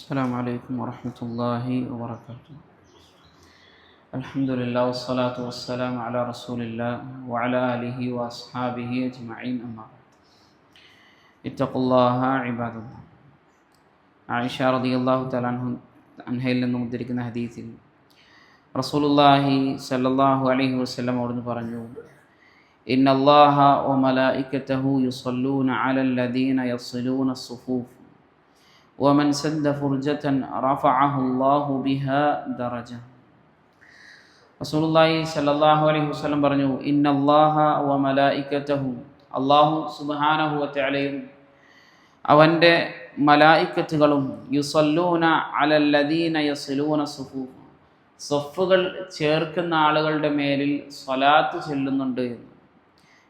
السلام عليكم ورحمة الله وبركاته. الحمد لله والصلاة والسلام على رسول الله وعلى آله وأصحابه أجمعين أما بعد. اتقوا الله عباد الله. ആയിഷ റളിയല്ലാഹു തആല അൻഹയിൽ നിന്നും ഉദ്ധരിക്കുന്ന ഹദീസിൽ റസൂലുള്ളാഹി സ്വല്ലല്ലാഹു അലൈഹി വസല്ലം അവിടുന്ന് പറഞ്ഞു, ഇന്നല്ലാഹ വ മലായികതഹു യുസല്ലൂന അലൽ ലദീന യസ്ലൂന അസ്സുഫൂഫ് വമൻ സദ്ദ ഫുർജതൻ റഫഅഹു അല്ലാഹു ബിഹാ ദറജ. റസൂലുള്ളാഹി സ്വല്ലല്ലാഹു അലൈഹി വസല്ലം പറഞ്ഞു, ഇന്നല്ലാഹ വ മലായികതഹു, അല്ലാഹു സുബ്ഹാനഹു വ തആലയും അവൻ്റെ മലായിക്കത്തുകളും യുസല്ലൂന അലൽ ലദീന യസ്ലൂന സുഫൂഫ്, സഫുകൾ ചേർക്കുന്ന ആളുകളുടെ മേലിൽ സ്വലാത്ത് ചൊല്ലുന്നുണ്ട് എന്ന്.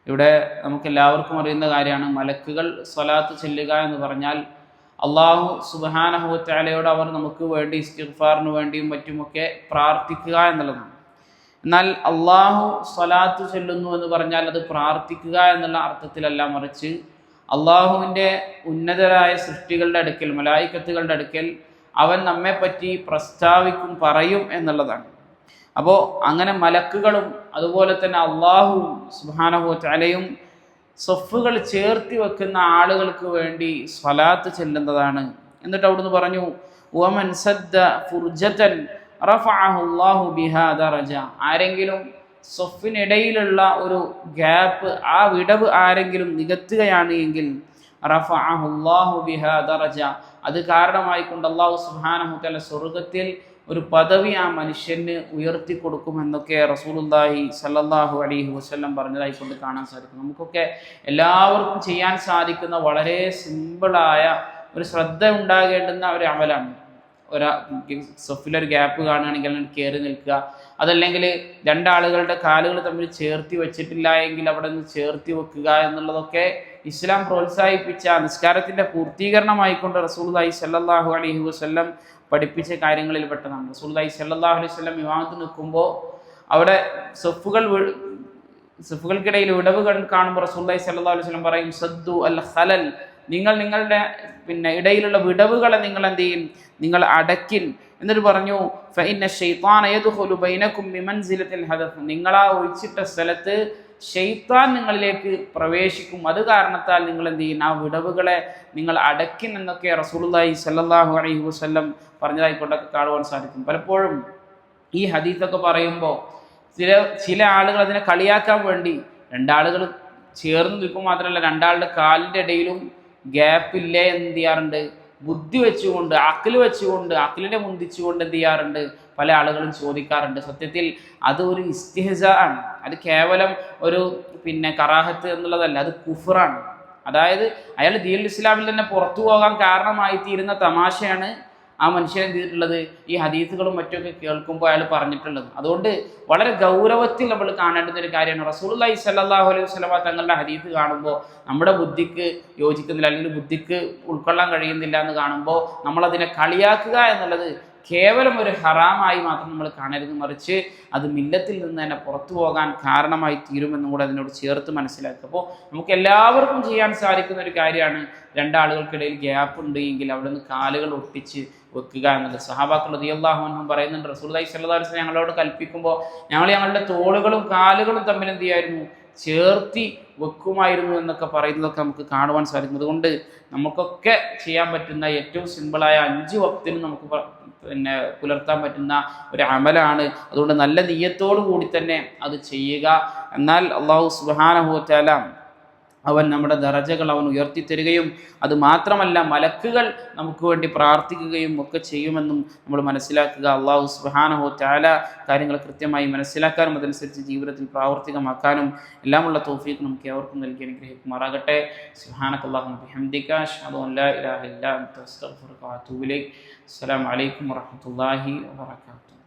ഇവിടെ നമുക്കെല്ലാവർക്കും അറിയുന്ന കാര്യമാണ്, മലക്കുകൾ സ്വലാത്ത് ചൊല്ലുക എന്ന് പറഞ്ഞാൽ അള്ളാഹു സുബ്ഹാനഹു വ തആലയോട് അവർ നമുക്ക് വേണ്ടി ഇസ്തിഗ്ഫാറിന് വേണ്ടിയും മറ്റുമൊക്കെ പ്രാർത്ഥിക്കുക എന്നുള്ളതാണ്. എന്നാൽ അള്ളാഹു സ്വലാത്ത് ചൊല്ലുന്നു എന്ന് പറഞ്ഞാൽ അത് പ്രാർത്ഥിക്കുക എന്നുള്ള അർത്ഥത്തിലല്ല, മറിച്ച് അള്ളാഹുവിൻ്റെ ഉന്നതരായ സൃഷ്ടികളുടെ അടുക്കൽ, മലായിക്കത്തുകളുടെ അടുക്കൽ അവൻ നമ്മെപ്പറ്റി പ്രസ്താവിക്കും, പറയും എന്നുള്ളതാണ്. അപ്പോൾ അങ്ങനെ മലക്കുകളും അതുപോലെ തന്നെ അള്ളാഹുവും സുബ്ഹാനഹു വ തആലയും സഫുകൾ ചേർത്തി വെക്കുന്ന ആളുകൾക്ക് വേണ്ടി സ്വലാത്ത് ചെല്ലുന്നതാണ്. എന്നിട്ട് അവിടുന്ന് പറഞ്ഞു, വമൻ സദ്ദ ഫുർജതൻ റഫഅഹു അല്ലാഹു ബിഹാ ദറജ, ആരെങ്കിലും സഫിനിടയിലുള്ള ഒരു ഗ്യാപ്പ്, ആ വിടവ് ആരെങ്കിലും നികത്തുകയാണ് എങ്കിൽ റഫഅഹു അല്ലാഹു ബിഹാ ദറജ, അത് കാരണമായിക്കൊണ്ട് അല്ലാഹു സുബ്ഹാനഹു വ തആല സ്വർഗ്ഗത്തിൽ ഒരു പദവി ആ മനുഷ്യന് ഉയർത്തി കൊടുക്കുമെന്നൊക്കെ റസൂലുള്ളാഹി സ്വല്ലല്ലാഹു അലൈഹി വസല്ലം പറഞ്ഞതായിക്കൊണ്ട് കാണാൻ സാധിക്കും. നമുക്കൊക്കെ എല്ലാവർക്കും ചെയ്യാൻ സാധിക്കുന്ന വളരെ സിമ്പിളായ ഒരു ശ്രദ്ധ ഉണ്ടാകേണ്ടുന്ന ഒരു അമലാണ്. സഫിലൊരു ഗ്യാപ്പ് കാണുകയാണെങ്കിൽ കയറി നിൽക്കുക, അതല്ലെങ്കിൽ രണ്ടാളുകളുടെ കാലുകൾ തമ്മിൽ ചേർത്തി വെച്ചിട്ടില്ല എങ്കിൽ അവിടെ നിന്ന് ചേർത്തി വെക്കുക എന്നുള്ളതൊക്കെ ഇസ്ലാം പ്രോത്സാഹിപ്പിച്ച നിസ്കാരത്തിൻ്റെ പൂർത്തീകരണമായിക്കൊണ്ട് റസൂലുള്ളാഹി സ്വല്ലല്ലാഹു അലൈഹി വസല്ലം പഠിപ്പിച്ച കാര്യങ്ങളിൽ പെട്ടതാണ്. റസൂലുള്ളാഹി സ്വല്ലല്ലാഹു അലൈഹി വസല്ലം ഇമാമത്ത് നിൽക്കുമ്പോൾ അവിടെ സഫുകൾക്കിടയിൽ വിടവുകൾ കാണുമ്പോൾ റസൂലുള്ളാഹി സ്വല്ലല്ലാഹു അലൈഹി വസല്ലം പറയും, സദ്ദു അൽ ഖലൽ, നിങ്ങൾ നിങ്ങളുടെ ഇടയിലുള്ള വിടവുകളെ നിങ്ങൾ എന്ത് ചെയ്യും, നിങ്ങൾ അടക്കിൻ. എന്നിട്ട് പറഞ്ഞു, ഫഇന്ന ശൈത്താന യദ്ഖുലു ബൈനകും ബിമൻസിലത്തിൽ ഹദഫ്, നിങ്ങളാ ഒഴിച്ചിട്ട സ്ഥലത്ത് ശൈത്താൻ നിങ്ങളിലേക്ക് പ്രവേശിക്കും, അത് കാരണത്താൽ നിങ്ങൾ എന്ത് ചെയ്യും, ആ വിടവുകളെ നിങ്ങൾ അടക്കിൻ എന്നൊക്കെ റസൂലുള്ളാഹി സ്വല്ലല്ലാഹു അലൈഹി വസല്ലം പറഞ്ഞതായിക്കൊണ്ടൊക്കെ കാണുവാൻ സാധിക്കും. പലപ്പോഴും ഈ ഹദീസൊക്കെ പറയുമ്പോൾ ചില ആളുകൾ അതിനെ കളിയാക്കാൻ വേണ്ടി രണ്ടാളുകൾ ചേർന്ന് നിൽക്കും മാത്രമല്ല, രണ്ടാളുടെ കാലിൻ്റെ ഇടയിലും ഗ്യാപ്പില്ലേ എന്ന് ചെയ്യാറുണ്ട്, ബുദ്ധി വെച്ചുകൊണ്ട്, അഖിലിനെ മുന്തിച്ചുകൊണ്ട് എന്ത് ചെയ്യാറുണ്ട്, പല ആളുകളും ചോദിക്കാറുണ്ട്. സത്യത്തിൽ അത് ഒരു ഇസ്തിഹ്സാ ആണ്, അത് കേവലം ഒരു കറാഹത്ത് എന്നുള്ളതല്ല, അത് കുഫ്റാണ്. അതായത് അയാൾ ദീനുൽ ഇസ്ലാമിൽ തന്നെ പുറത്തു പോകാൻ കാരണമായി തീരുന്ന തമാശയാണ് ആ മനുഷ്യൻ എന്ത് ചെയ്തിട്ടുള്ളത്, ഈ ഹദീസുകളും മറ്റൊക്കെ കേൾക്കുമ്പോൾ അയാൾ പറഞ്ഞിട്ടുള്ളത്. അതുകൊണ്ട് വളരെ ഗൗരവത്തിൽ നമ്മൾ കാണേണ്ടുന്ന ഒരു കാര്യമാണ്. റസൂലുള്ളാഹി സ്വല്ലല്ലാഹു അലൈഹി വസല്ലം തങ്ങളുടെ ഹദീസ് കാണുമ്പോൾ നമ്മുടെ ബുദ്ധിക്ക് യോജിക്കുന്നില്ല, അല്ലെങ്കിൽ ബുദ്ധിക്ക് ഉൾക്കൊള്ളാൻ കഴിയുന്നില്ല എന്ന് കാണുമ്പോൾ നമ്മളതിനെ കളിയാക്കുക എന്നുള്ളത് കേവലം ഒരു ഹറാമായി മാത്രം നമ്മൾ കാണരുത്, മറിച്ച് അത് മില്ലത്തിൽ നിന്ന് തന്നെ പുറത്തു പോകാൻ കാരണമായി തീരുമെന്നും കൂടെ അതിനോട് ചേർത്ത് മനസ്സിലാക്കുക. അപ്പോൾ നമുക്ക് എല്ലാവർക്കും ചെയ്യാൻ സാധിക്കുന്ന ഒരു കാര്യമാണ്, രണ്ടാളുകൾക്കിടയിൽ ഗ്യാപ്പ് ഉണ്ട് എങ്കിൽ അവിടെ നിന്ന് കാലുകൾ ഒട്ടിച്ച് വെക്കുക എന്നുള്ളത്. സഹാബാക്കൾ റളിയല്ലാഹു അൻഹും പറയുന്നുണ്ട്, റസൂലുള്ളാഹി സ്വല്ലല്ലാഹു അലൈഹി വസല്ലം ഞങ്ങളോട് കൽപ്പിക്കുമ്പോൾ ഞങ്ങളുടെ തോളുകളും കാലുകളും തമ്മിൽ എന്ത് ചെയ്യായിരുന്നു, ചേർത്തി വെക്കുമായിരുന്നു എന്നൊക്കെ പറയുന്നതൊക്കെ നമുക്ക് കാണുവാൻ സാധിക്കും. അതുകൊണ്ട് നമുക്കൊക്കെ ചെയ്യാൻ പറ്റുന്ന ഏറ്റവും സിമ്പിളായ 5 വക്തിനും നമുക്ക് പുലർത്താൻ പറ്റുന്ന ഒരു അമലാണ്. അതുകൊണ്ട് നല്ല നിയ്യത്തോടു കൂടി തന്നെ അത് ചെയ്യുക. എന്നാൽ അല്ലാഹു സുബ്ഹാനഹു വ തആല അവൻ നമ്മുടെ ദറജകൾ അവൻ ഉയർത്തിത്തരികയും അത് മാത്രമല്ല മലക്കുകൾ നമുക്ക് വേണ്ടി പ്രാർത്ഥിക്കുകയും ഒക്കെ ചെയ്യുമെന്നും നമ്മൾ മനസ്സിലാക്കുക. അല്ലാഹു സുബ്ഹാനഹു വ തആല കാര്യങ്ങൾ കൃത്യമായി മനസ്സിലാക്കാനും അതനുസരിച്ച് ജീവിതത്തിൽ പ്രാവർത്തികമാക്കാനും എല്ലാമുള്ള തൗഫീഖ് നമുക്ക് ഏവർക്കും നൽകി അനുഗ്രഹിക്കുമാറാകട്ടെ. സുബ്ഹാനകല്ലാഹു ബിഹംദിക അഷ്ഹദു അൻ ലാ ഇലാഹ ഇല്ലാ അൻത അസ്തഗ്ഫിറുക വ അത്തൂബു ഇലൈക്. അസ്സലാമു അലൈക്കും വറഹ്മത്തുള്ളാഹി വബറകാതുഹു.